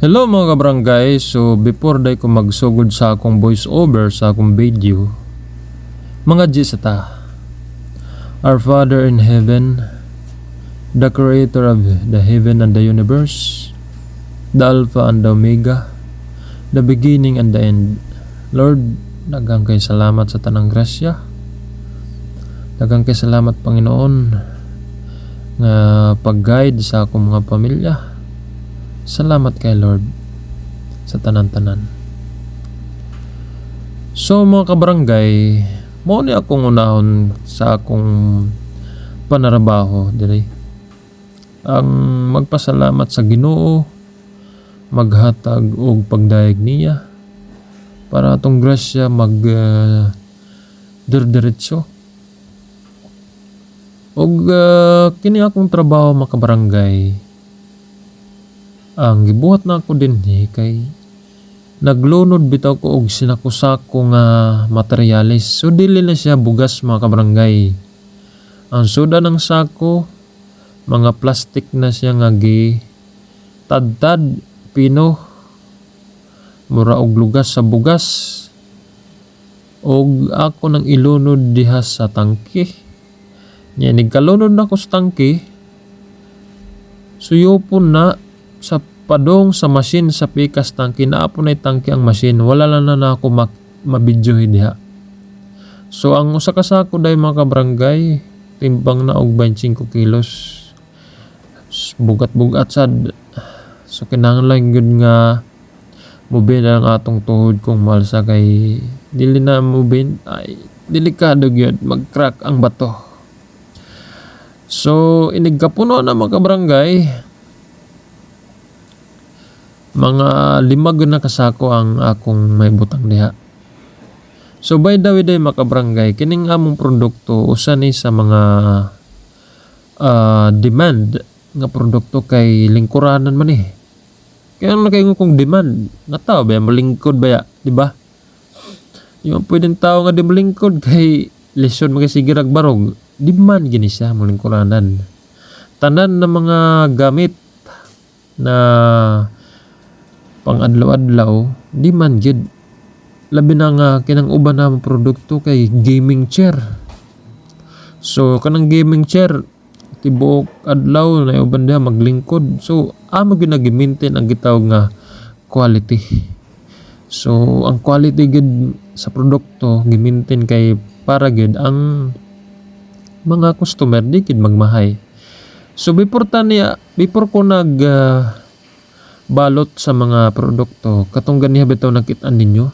Hello mga kabarangay, so before day ko magsugod sa akong voice over sa akong video, mga Jisata, Our Father in Heaven, the Creator of the heaven and the universe, the Alpha and the Omega, the beginning and the end. Lord, daghang kay salamat sa tanang grasya, daghang kay salamat Panginoon nga pag-guide sa akong mga pamilya. Salamat kay Lord sa tanan-tanan. So mga kabarangay, mo ni akong unahon sa akong panarabaho diri. Ang magpasalamat sa Ginoo, maghatag og pagdayeg niya para atong grasya dirdiretso. Og kini akong trabaho mga kabarangay, ang gibuhat na ako din kay naglunod bitaw ko og sinakusako nga materyales. So dili na siya bugas mga kabarangay. Ang suda ng sako, mga plastic na siya nga tad pino, mura og lugas sa bugas. Og ako nang ilunod diha sa tangke. Nya nigkalunod na ko sa tangke. Suyopon na sa padong sa machine sa pikas tangke, naapon na tangke ang machine, wala lang na ako mabidyo diha. So ang usa ka sako day mga kabarangay, timbang na og 25 kilos, bugat-bugat sad. So kinahanglan gyud nga mubin ang atong tuhod kung malsa, kay dili na mubin ay delikado gyud mag-crack ang bato. So inigkapuno na mga kabarangay, mga 5 na kasako ang akong may butang diha. So by the way day mga kabarangay, kining among produkto usa ni sa mga demand nga produkto kay lingkuranan man Kaya na kayo kung demand nga tao ba malingkod ba ya, di ba? Yung pwedeng tao nga di malingkod kay lesson magasigirag barog, demand gini siya malingkuranan. Tanan na mga gamit na pang adlaw-adlaw, di man gyud. Labi na nga kinang uban na produkto kay gaming chair. So kanang gaming chair tibuok adlaw na uban diha maglingkod. So amo gyud nag-maintain ang gitawag nga quality. So ang quality gyud sa produkto gi-maintain kay para gyud ang mga customer di gyud magmahay. So before ko balot sa mga produkto, katong ganiha bitaw nakit-an ninyo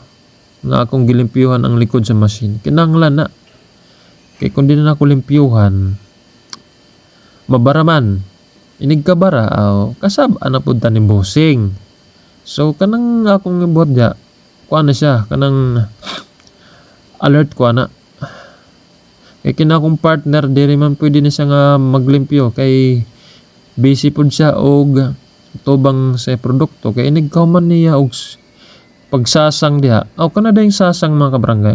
nga akong gilimpyuhan ang likod sa machine. Kinahanglan na kay kun di na ako limpyuhan, mabaraman inig kabara kasab ana pud tanim bossing. So kanang akong gibuhat dia kuha na siya, kanang alert kuha na kay kina akong partner diri man pwede na siya nga maglimpyo kay busy pud siya og tubang sa produkto, kay inigkaw man niya og pagsasang diha. Kana dayong sasang mga kabarangay,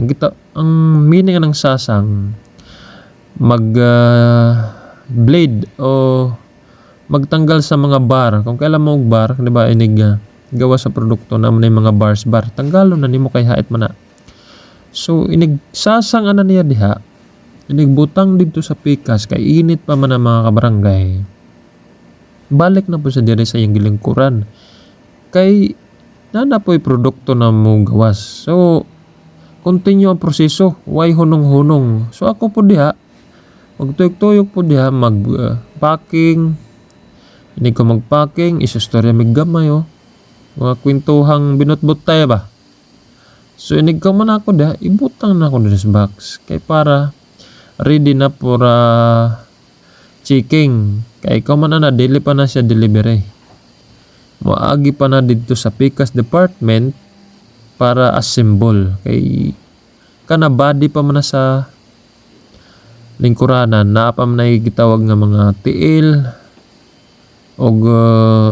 ang meaning ng sasang blade o magtanggal sa mga bar. Kung kailan mo og bar, di ba, inig gawa sa produkto na may mga bars bar, tanggalon na nimo kay hait man na. So inig sasang ana niya diha, inigbutang dito sa pikas kay init pa man ang mga kabarangay. Balik na po sa diri sa iyang gilingkuran kay nana po'y produkto na mo gawas. So continue ang proseso, way hunong-hunong. So ako po diha magtuyok-tuyok po diha mag-packing. Hindi ko mag-packing, isustorya mig gamay mga kwentuhang binutbut tayo ba. So inig ka man ako diha, ibutang na ako dito sa box kay para ready na for checking. Kay ikaw man na dili pa na siya delivery. Moagi pa na dito sa pikas department para assemble. Kay kana body pa man na sa lingkuranan, naa pa man na gitawag nga mga tiil og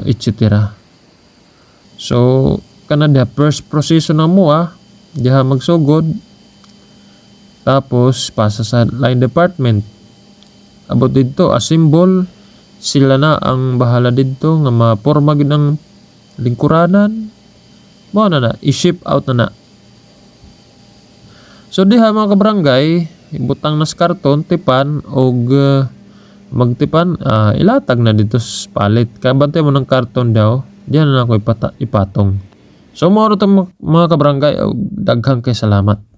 etc. So kana dia first proseso na mo diha magsugod, tapos pasa sa line department. About dito assemble, sila na ang bahala dito nga maporma gid ang lingkuranan. Mo na i-ship out na. So diha mga kabarangay, ibutang nas karton, tipan og magtipan ilatag na dito sa palit. Kabantay mo ng karton daw, diyan na ako ipatong. So mo mga kabarangay, daghang kay salamat.